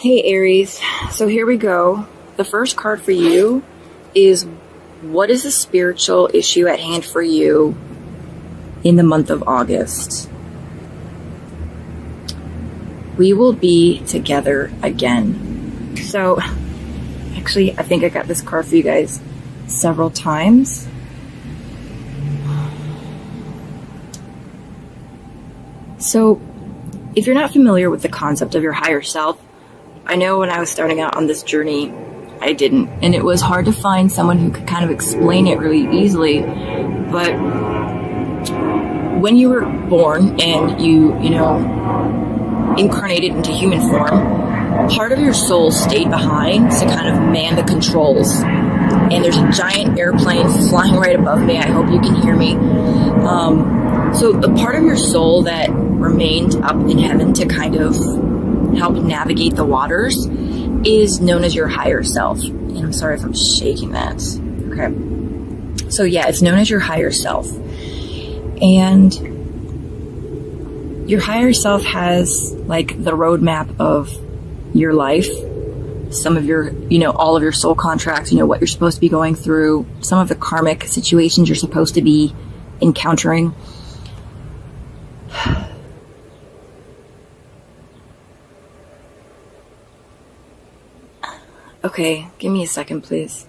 Hey Aries, so here we go. The first card for you is, what is the spiritual issue at hand for you in the month of August? We will be together again. So actually, I think I got this card for you guys several times. So if you're not familiar with the concept of your higher self, I know when I was starting out on this journey, I didn't. And it was hard to find someone who could kind of explain it really easily. But when you were born and you incarnated into human form, part of your soul stayed behind to kind of man the controls. And there's a giant airplane flying right above me. I hope you can hear me. So the part of your soul that remained up in heaven to kind of help navigate the waters is known as your higher self. And I'm sorry if I'm shaking that. Okay. So yeah, it's known as your higher self. And your higher self has like the roadmap of your life, some of your, all of your soul contracts, what you're supposed to be going through, some of the karmic situations you're supposed to be encountering. Okay, give me a second, please.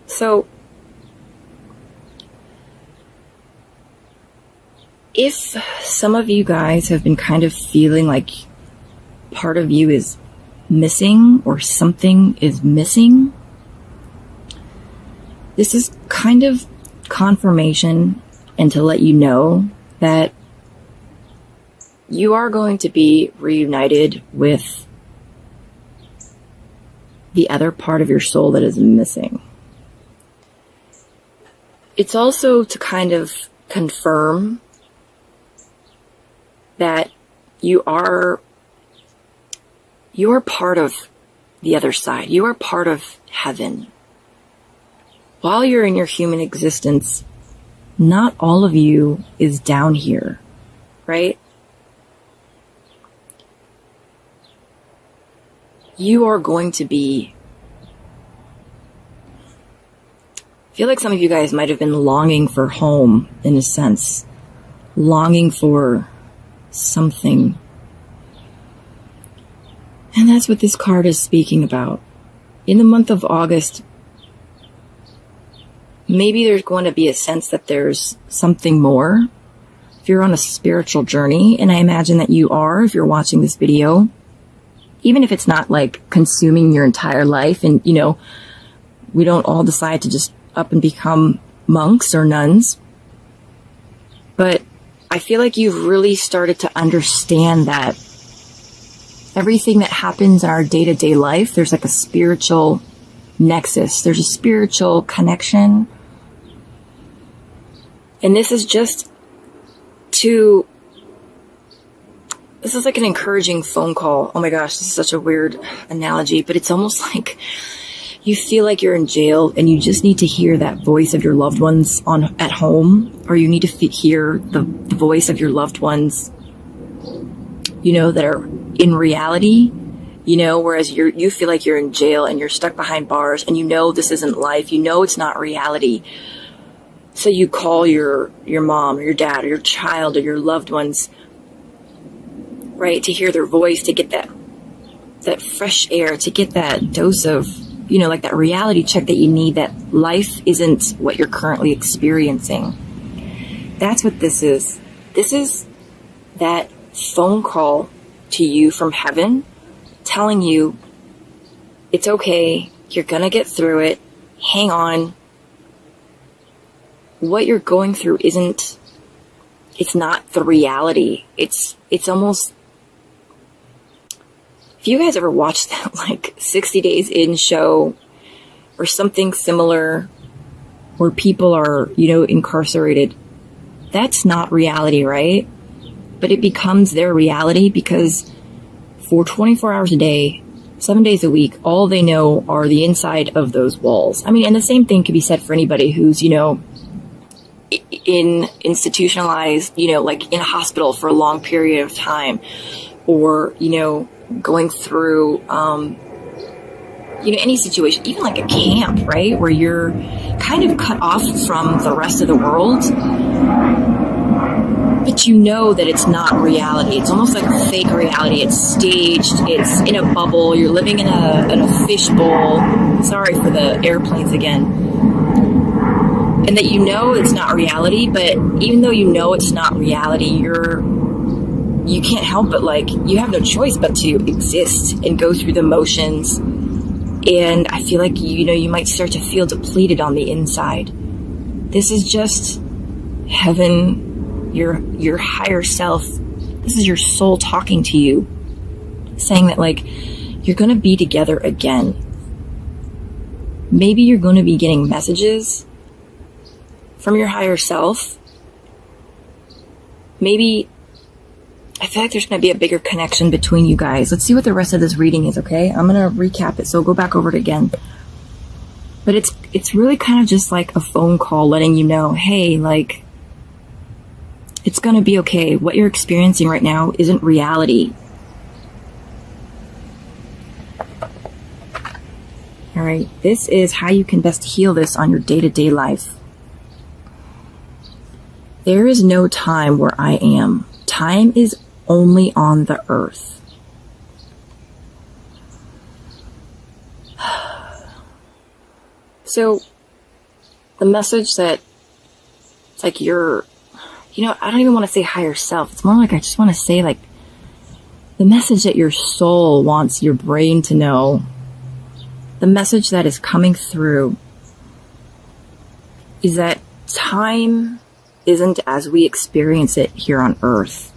So, if some of you guys have been kind of feeling like part of you is missing or something is missing, this is kind of confirmation and to let you know that you are going to be reunited with the other part of your soul that is missing. It's also to kind of confirm that you are part of the other side. You are part of heaven. While you're in your human existence, not all of you is down here, right? You are going to be, I feel like some of you guys might have been longing for home in a sense, longing for something. And that's what this card is speaking about. In the month of August, maybe there's going to be a sense that there's something more. If you're on a spiritual journey, and I imagine that you are if you're watching this video, even if it's not like consuming your entire life and, we don't all decide to just up and become monks or nuns. But I feel like you've really started to understand that everything that happens in our day-to-day life, there's like a spiritual nexus. There's a spiritual connection. And this is just this is like an encouraging phone call. Oh my gosh, this is such a weird analogy, but it's almost like you feel like you're in jail and you just need to hear that voice of your loved ones at home, or you need to hear the voice of your loved ones, that are in reality, whereas you feel like you're in jail and you're stuck behind bars and this isn't life, it's not reality. So you call your mom or your dad or your child or your loved ones, right, to hear their voice, to get that fresh air, to get that dose of, like that reality check that you need, that life isn't what you're currently experiencing. That's what this is. This is that phone call to you from heaven, telling you it's okay, you're gonna get through it, hang on. What you're going through it's not the reality. It's almost, if you guys ever watched that like 60 Days In show or something similar where people are, incarcerated, that's not reality, right? But it becomes their reality because for 24 hours a day, 7 days a week, all they know are the inside of those walls. I mean, and the same thing could be said for anybody who's, institutionalized, like in a hospital for a long period of time, or, going through, any situation, even like a camp, right? Where you're kind of cut off from the rest of the world, but you know that it's not reality. It's almost like a fake reality. It's staged. It's in a bubble. You're living in a fishbowl. Sorry for the airplanes again. And that it's not reality, but even though it's not reality, you can't help but you have no choice but to exist and go through the motions. And I feel like, you might start to feel depleted on the inside. This is just heaven, your higher self. This is your soul talking to you, saying that you're going to be together again. Maybe you're going to be getting messages from your higher self. Maybe I feel like there's going to be a bigger connection between you guys. Let's see what the rest of this reading is, okay? I'm going to recap it, so go back over it again. But it's really kind of just like a phone call letting you know, hey, it's going to be okay. What you're experiencing right now isn't reality. All right, this is how you can best heal this on your day-to-day life. There is no time where I am. Time is only on the earth. So, the message that it's like you're, I don't even want to say higher self. It's more like I just want to say the message that your soul wants your brain to know. The message that is coming through is that time isn't as we experience it here on earth.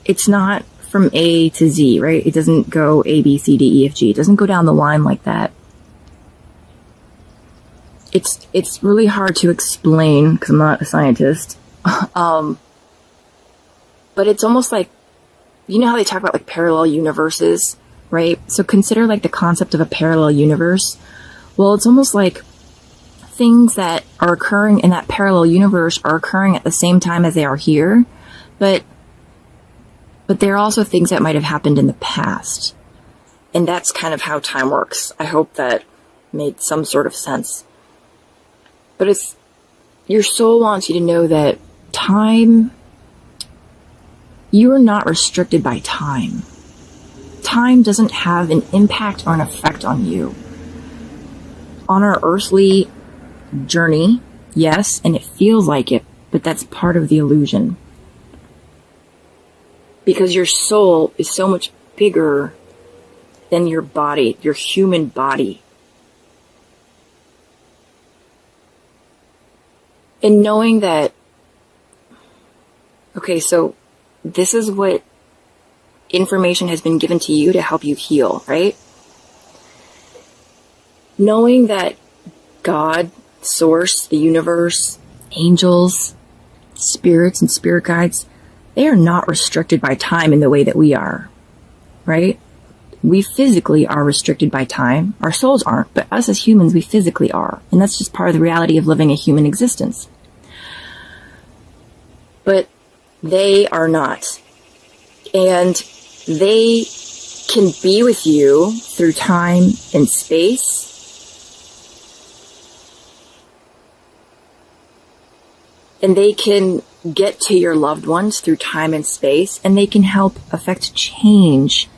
It's not from A to Z, right? It doesn't go A, B, C, D, E, F, G. It doesn't go down the line like that. It's really hard to explain because I'm not a scientist. But it's almost like, how they talk about parallel universes, right? So consider the concept of a parallel universe. Well, it's almost like things that are occurring in that parallel universe are occurring at the same time as they are here, but there are also things that might have happened in the past. And that's kind of how time works. I hope that made some sort of sense. But your soul wants you to know that time, you are not restricted by time. Time doesn't have an impact or an effect on you. On our earthly journey, yes, and it feels like it, but that's part of the illusion. Because your soul is so much bigger than your body, your human body. And knowing that, okay, so this is what information has been given to you to help you heal, right? Knowing that God, Source, the universe, angels, spirits, and spirit guides, they are not restricted by time in the way that we are, right? We physically are restricted by time. Our souls aren't, but us as humans, we physically are. And that's just part of the reality of living a human existence. But they are not. And they can be with you through time and space. And they can get to your loved ones through time and space, and they can help affect change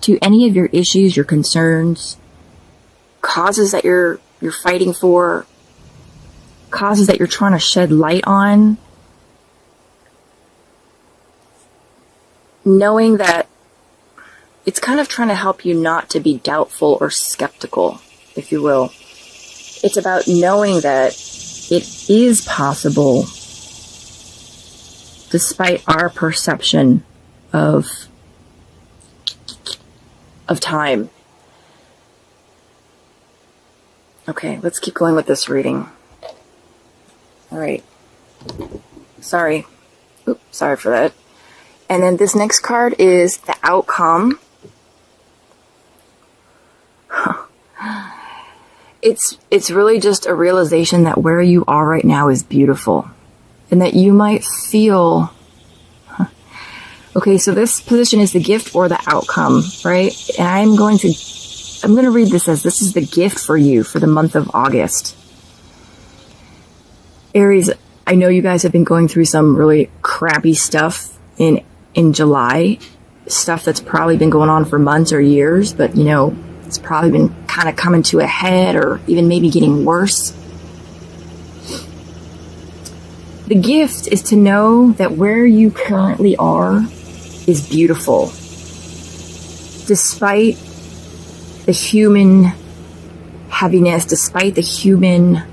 to any of your issues, your concerns, causes that you're fighting for, causes that you're trying to shed light on. Knowing that it's kind of trying to help you not to be doubtful or skeptical, if you will. It's about knowing that it is possible, despite our perception of time. Okay, let's keep going with this reading. All right. Sorry for that. And then this next card is the outcome. it's really just a realization that where you are right now is beautiful, and that you might feel, okay, so this position is the gift or the outcome, right? And I'm going to read this as this is the gift for you for the month of August. Aries, I know you guys have been going through some really crappy stuff in July, stuff that's probably been going on for months or years, but it's probably been kind of coming to a head or even maybe getting worse. The gift is to know that where you currently are is beautiful. Despite the human heaviness, despite the human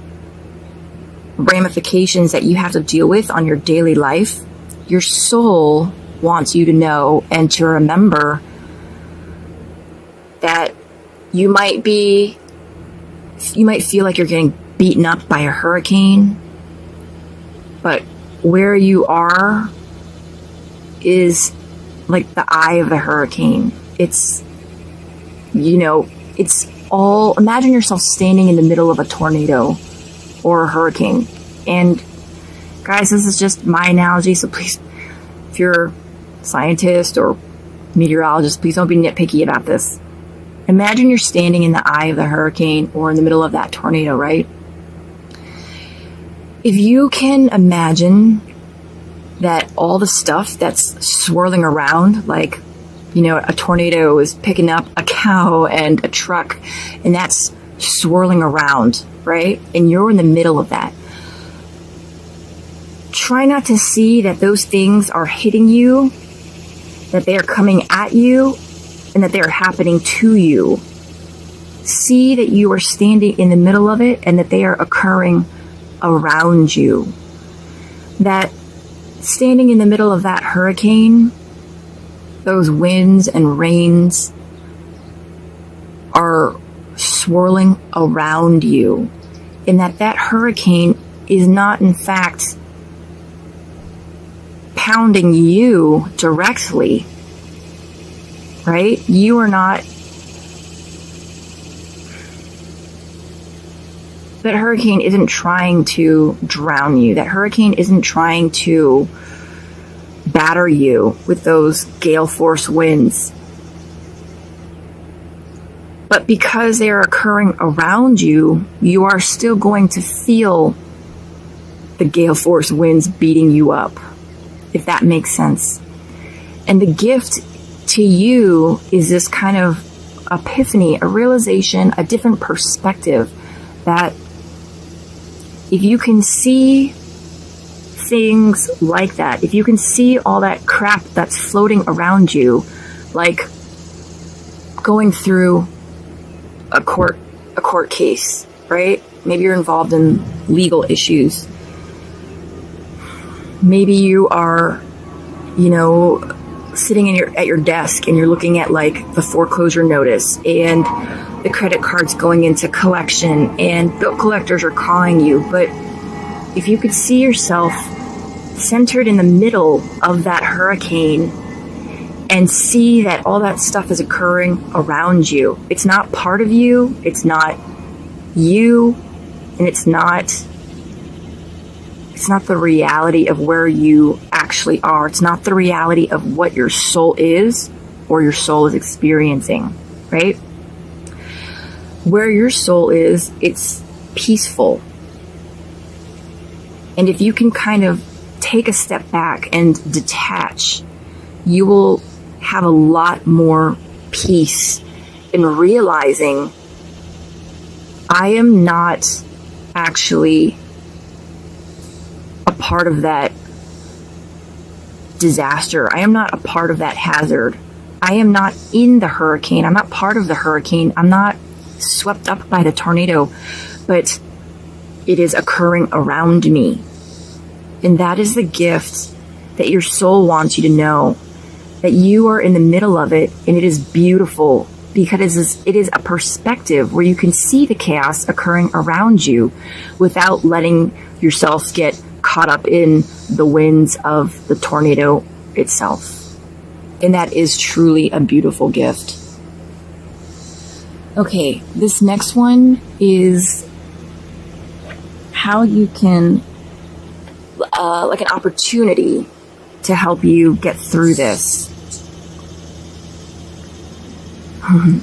ramifications that you have to deal with on your daily life, your soul wants you to know and to remember that you might feel like you're getting beaten up by a hurricane, but where you are is like the eye of the hurricane. It's all, imagine yourself standing in the middle of a tornado or a hurricane. And guys, this is just my analogy, so please, if you're a scientist or meteorologist, please don't be nitpicky about this. Imagine you're standing in the eye of the hurricane or in the middle of that tornado, right? If you can imagine that all the stuff that's swirling around, like, a tornado is picking up a cow and a truck, and that's swirling around, right? And you're in the middle of that. Try not to see that those things are hitting you, that they are coming at you, and that they are happening to you. See that you are standing in the middle of it and that they are occurring around you. That standing in the middle of that hurricane, those winds and rains are swirling around you, and that hurricane is not in fact pounding you directly, right? You are not, that hurricane isn't trying to drown you. That hurricane isn't trying to batter you with those gale force winds. But because they are occurring around you, you are still going to feel the gale force winds beating you up, if that makes sense. And the gift to you is this kind of epiphany, a realization, a different perspective, that if you can see things like that, if you can see all that crap that's floating around you, like going through a court case, right? Maybe you're involved in legal issues. Maybe you are, sitting at your desk and you're looking at like the foreclosure notice and the credit cards going into collection and bill collectors are calling you. But if you could see yourself centered in the middle of that hurricane and see that all that stuff is occurring around you, it's not part of you, it's not you, and it's not the reality of where you actually are. It's not the reality of what your soul is or your soul is experiencing, right? Where your soul is, it's peaceful. And if you can kind of take a step back and detach, you will have a lot more peace in realizing I am not actually a part of that disaster. I am not a part of that hazard. I am not in the hurricane. I'm not part of the hurricane. I'm not swept up by the tornado, but it is occurring around me. And that is the gift that your soul wants you to know, that you are in the middle of it, and it is beautiful because it is a perspective where you can see the chaos occurring around you without letting yourself get caught up in the winds of the tornado itself. And that is truly a beautiful gift. Okay, this next one is how you can, like an opportunity to help you get through this.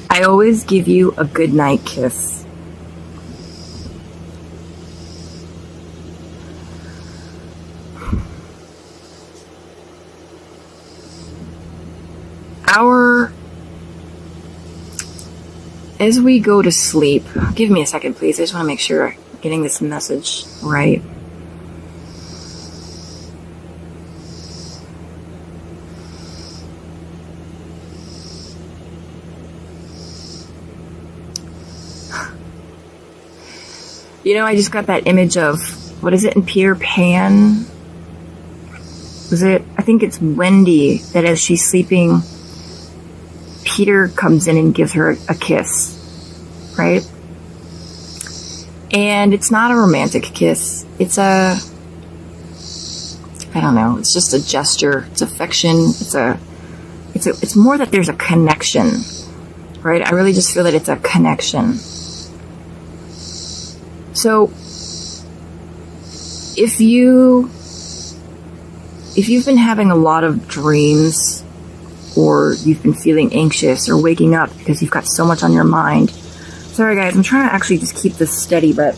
I always give you a good night kiss. As we go to sleep, give me a second, please. I just want to make sure I'm getting this message right. You know, I just got that image of, what is it in Peter Pan? I think it's Wendy, that as she's sleeping, Peter comes in and gives her a kiss, right? And it's not a romantic kiss. It's I don't know, it's just a gesture. It's affection. It's more that there's a connection, right? I really just feel that it's a connection. So if you've been having a lot of dreams, or you've been feeling anxious or waking up because you've got so much on your mind. Sorry guys, I'm trying to actually just keep this steady, but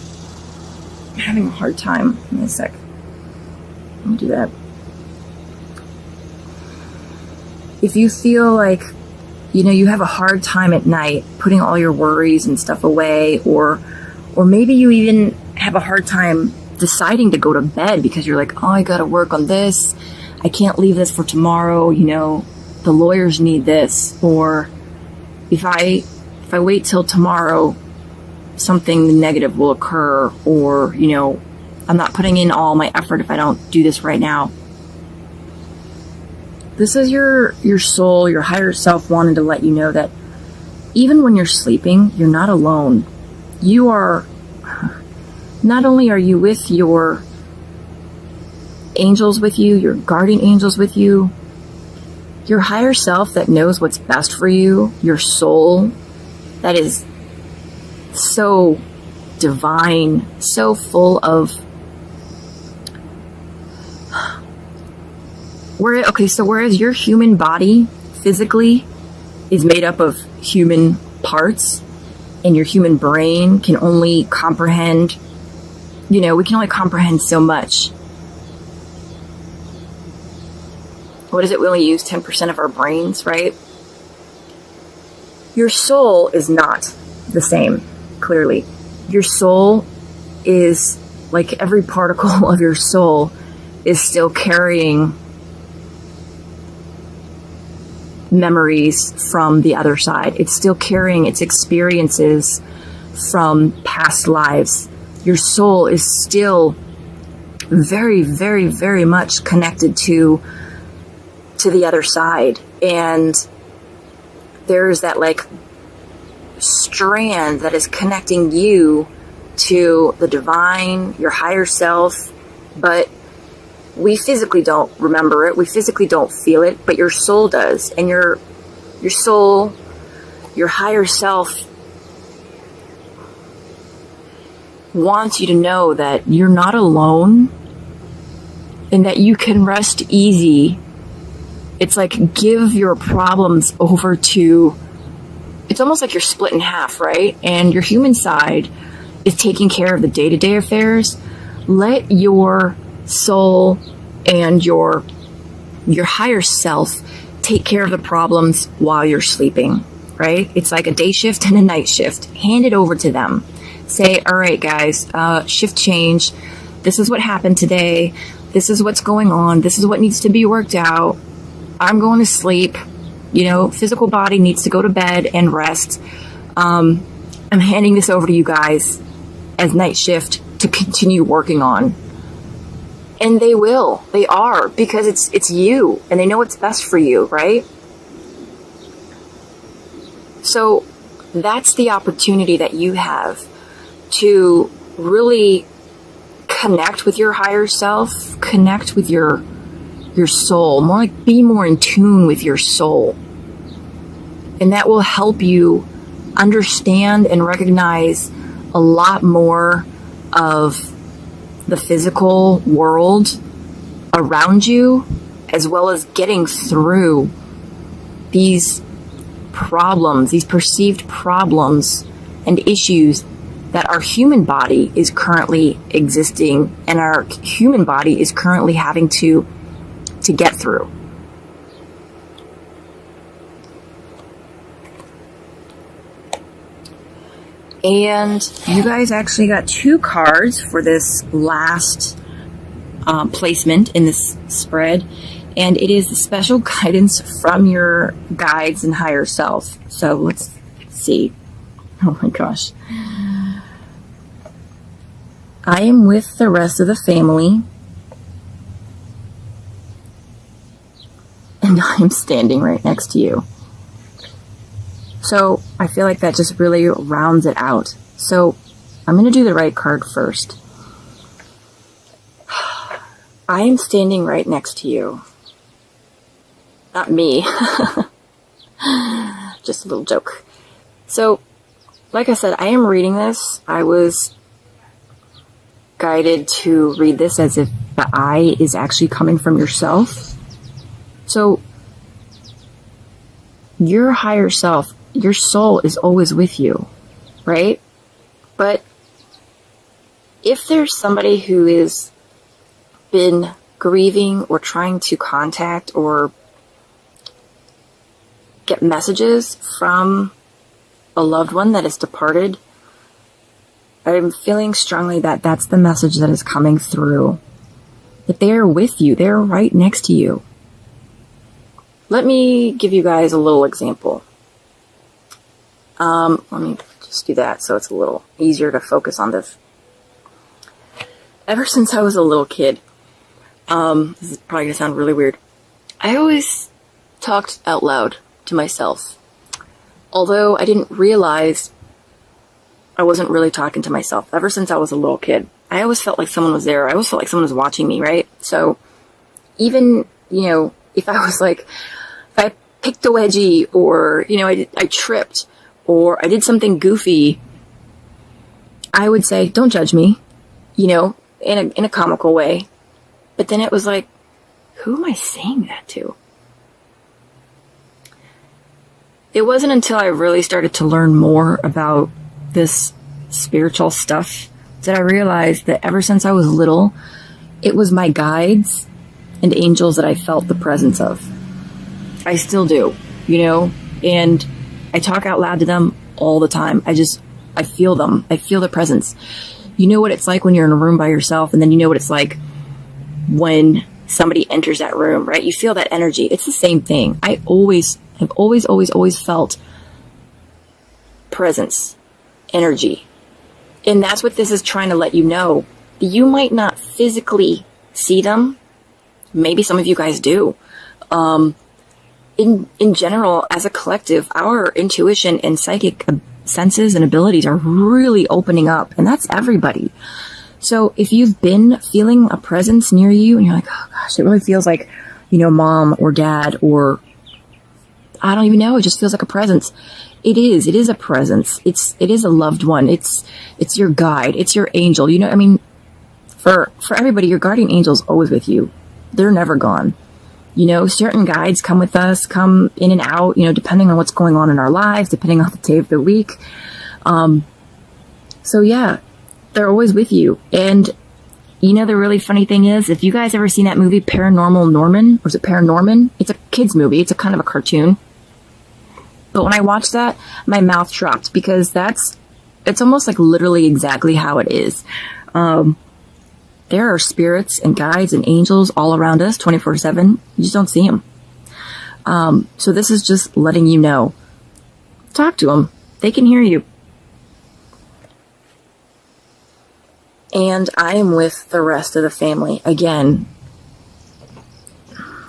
I'm having a hard time. Give me a sec. Let me do that. If you feel like, you have a hard time at night putting all your worries and stuff away, or maybe you even have a hard time deciding to go to bed because you're like, oh, I gotta work on this. I can't leave this for tomorrow, the lawyers need this, or if I wait till tomorrow, something negative will occur, or, I'm not putting in all my effort if I don't do this right now. This is your soul, your higher self wanting to let you know that even when you're sleeping, you're not alone. Not only are you with your angels with you, your guardian angels with you, your higher self that knows what's best for you, your soul that is so divine, so full of... whereas your human body physically is made up of human parts, and your human brain can only comprehend, we can only comprehend so much. What is it? We only use 10% of our brains, right? Your soul is not the same, clearly. Your soul is, like, every particle of your soul is still carrying memories from the other side. It's still carrying its experiences from past lives. Your soul is still very, very, very much connected to the other side, and there's that like strand that is connecting you to the divine, your higher self, but we physically don't remember it, we physically don't feel it, but your soul does. And your soul, your higher self, wants you to know that you're not alone and that you can rest easy. It's like, give your problems over to, it's almost like you're split in half, right? And your human side is taking care of the day-to-day affairs. Let your soul and your higher self take care of the problems while you're sleeping, right? It's like a day shift and a night shift. Hand it over to them. Say, all right, guys, shift change. This is what happened today. This is what's going on. This is what needs to be worked out. I'm going to sleep. Physical body needs to go to bed and rest. I'm handing this over to you guys as night shift to continue working on. And they will. They are, because it's you, and they know what's best for you, right? So that's the opportunity that you have to really connect with your higher self, connect with your soul, more like be more in tune with your soul. And that will help you understand and recognize a lot more of the physical world around you, as well as getting through these problems, these perceived problems and issues that our human body is currently existing and our human body is currently having to get through. And you guys actually got 2 cards for this last placement in this spread. And it is the special guidance from your guides and higher self. So let's see. Oh my gosh. I am with the rest of the family. And I am standing right next to you. So I feel like that just really rounds it out. So I'm going to do the right card first. I am standing right next to you. Not me. Just a little joke. So, like I said, I am reading this. I was guided to read this as if the I is actually coming from yourself. So, your higher self, your soul is always with you, right? But if there's somebody who is been grieving or trying to contact or get messages from a loved one that has departed, I'm feeling strongly that that's the message that is coming through. That they are with you. They're right next to you. Let me give you guys a little example. Let me just do that so it's a little easier to focus on this. Ever since I was a little kid, this is probably going to sound really weird, I always talked out loud to myself. Although I didn't realize I wasn't really talking to myself. Ever since I was a little kid, I always felt like someone was there. I always felt like someone was watching me, right? So even, if I was like, if I picked a wedgie or, I tripped or I did something goofy, I would say, don't judge me, in a comical way. But then it was like, who am I saying that to? It wasn't until I really started to learn more about this spiritual stuff that I realized that ever since I was little, it was my guides and angels that I felt the presence of. I still do, and I talk out loud to them all the time. I feel them. I feel the presence. You know what it's like when you're in a room by yourself, and then you know what it's like when somebody enters that room, right? You feel that energy. It's the same thing. I have always felt presence, energy. And that's what this is trying to let you know. You might not physically see them. Maybe some of you guys do. In general, as a collective, our intuition and psychic senses and abilities are really opening up. And that's everybody. So if you've been feeling a presence near you and you're like, oh gosh, it really feels like, mom or dad, or I don't even know, it just feels like a presence. It is a presence. It is a loved one. It's your guide. It's your angel. For everybody, your guardian angel is always with you. They're never gone. Certain guides come with us, come in and out, depending on what's going on in our lives, depending on the day of the week. So yeah, they're always with you. And the really funny thing is, if you guys ever seen that movie Paranormal Norman, or is it Paranorman? It's a kid's movie. It's a kind of a cartoon. But when I watched that, my mouth dropped because it's almost like literally exactly how it is. There are spirits and guides and angels all around us 24/7. You just don't see them. So this is just letting you know. Talk to them. They can hear you. And I am with the rest of the family. Again,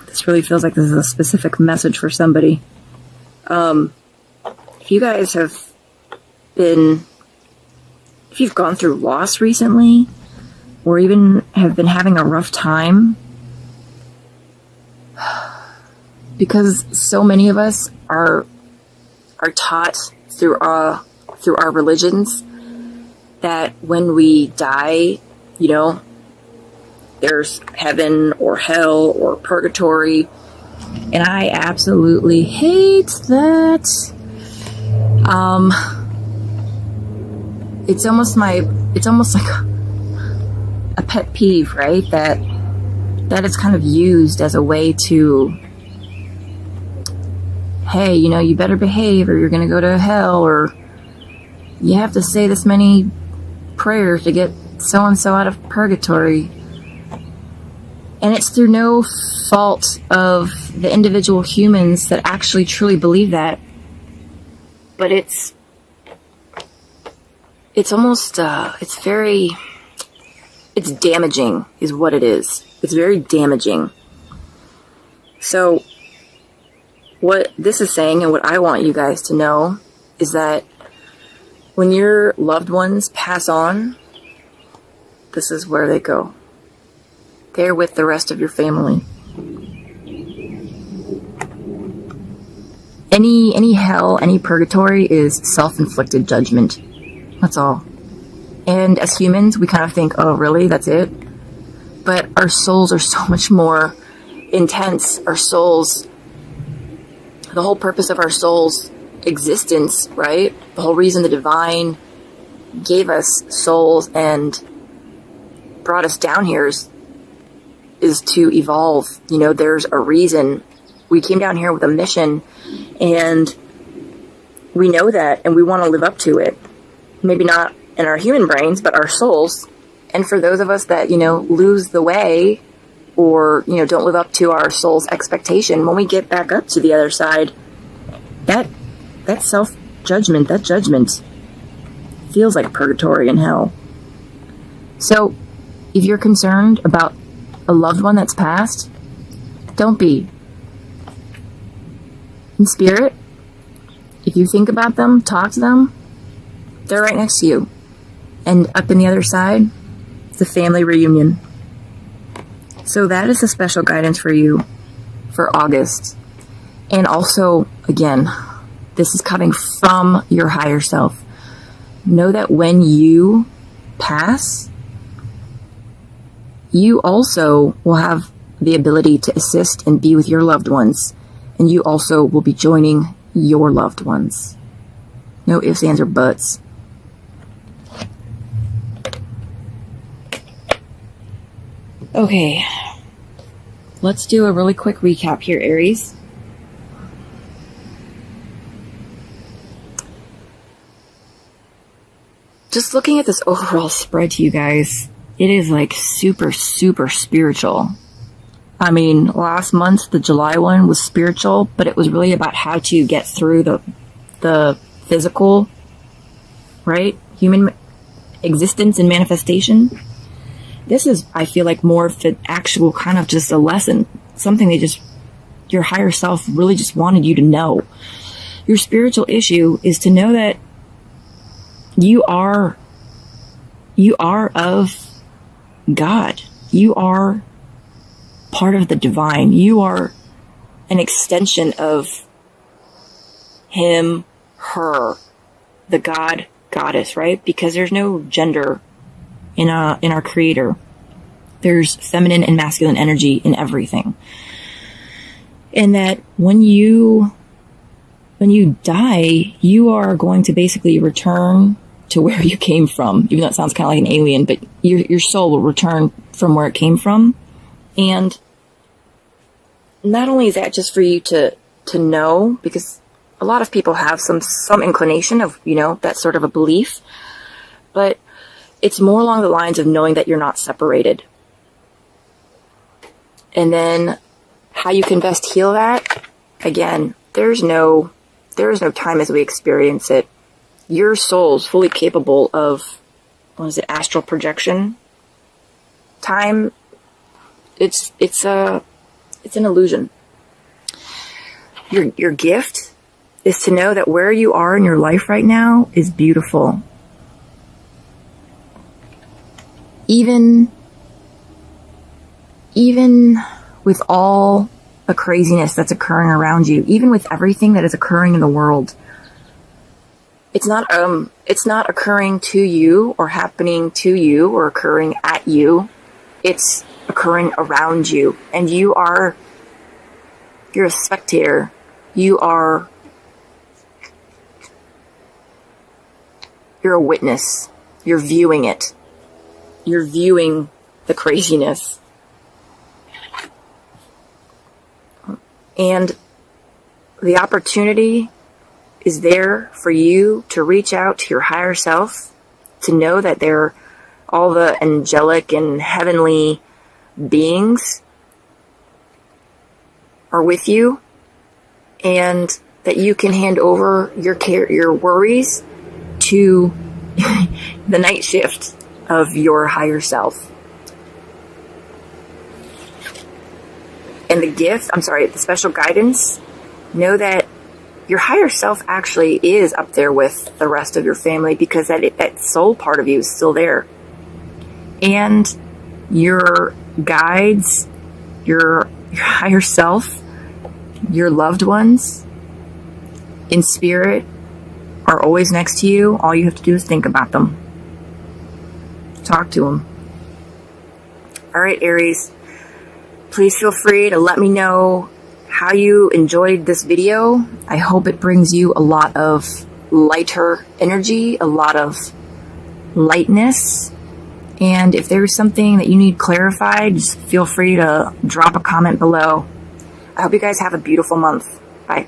this really feels like this is a specific message for somebody. If you guys if you've gone through loss recently, or even have been having a rough time, because so many of us are taught through our religions that when we die, you know, there's heaven or hell or purgatory. And I absolutely hate that. It's almost like a pet peeve, right? That it's kind of used as a way to, hey, you know, you better behave or you're going to go to hell, or you have to say this many prayers to get so-and-so out of purgatory. And it's through no fault of the individual humans that actually truly believe that. But it's almost, it's damaging is what it is. It's very damaging. So what this is saying, and what I want you guys to know, is that when your loved ones pass on, this is where they go. They're with the rest of your family. Any hell, any purgatory is self-inflicted judgment. That's all. And as humans, we kind of think, oh, really? That's it? But our souls are so much more intense. Our souls, the whole purpose of our soul's existence, right? The whole reason the divine gave us souls and brought us down here is to evolve. You know, there's a reason. We came down here with a mission, and we know that, and we want to live up to it. Maybe not in our human brains, but our souls. And for those of us that, you know, lose the way, or, you know, don't live up to our soul's expectation, when we get back up to the other side, that self-judgment, that judgment feels like purgatory and hell. So if you're concerned about a loved one that's passed, don't be. In spirit, if you think about them, talk to them, they're right next to you. And up in the other side, it's a family reunion. So that is a special guidance for you for August. And also, again, this is coming from your higher self. Know that when you pass, you also will have the ability to assist and be with your loved ones. And you also will be joining your loved ones. No ifs, ands, or buts. Okay, let's do a really quick recap here, Aries. Just looking at this overall spread to you guys, it is like super, super spiritual. I mean, last month, the July one was spiritual, but it was really about how to get through the physical, right? Human existence and manifestation. This is, I feel like, more of an actual kind of just a lesson. Something your higher self really just wanted you to know. Your spiritual issue is to know that you are of God. You are part of the divine. You are an extension of him, her, the God, goddess, right? Because there's no gender in our creator. There's feminine and masculine energy in everything. And that when you die, you are going to basically return to where you came from, even though it sounds kind of like an alien, but your soul will return from where it came from. And not only is that just for you to know, because a lot of people have some inclination of, you know, that sort of a belief, but it's more along the lines of knowing that you're not separated. And then how you can best heal that, again, there is no time as we experience it. Your soul's fully capable of, astral projection. Time, it's an illusion. Your gift is to know that where you are in your life right now is beautiful. Even with all the craziness that's occurring around you, even with everything that is occurring in the world, it's not occurring to you or happening to you or occurring at you. It's occurring around you, and you're a spectator. You're a witness. You're viewing it. You're viewing the craziness. And the opportunity is there for you to reach out to your higher self, to know that they're all the angelic and heavenly beings are with you, and that you can hand over your worries to the night shift of your higher self. And the special guidance, know that your higher self actually is up there with the rest of your family, because that soul part of you is still there. And your guides, your higher self, your loved ones in spirit are always next to you. All you have to do is think about them. Talk to them. All right, Aries, please feel free to let me know how you enjoyed this video. I hope it brings you a lot of lighter energy, a lot of lightness. And if there's something that you need clarified, just feel free to drop a comment below. I hope you guys have a beautiful month. Bye.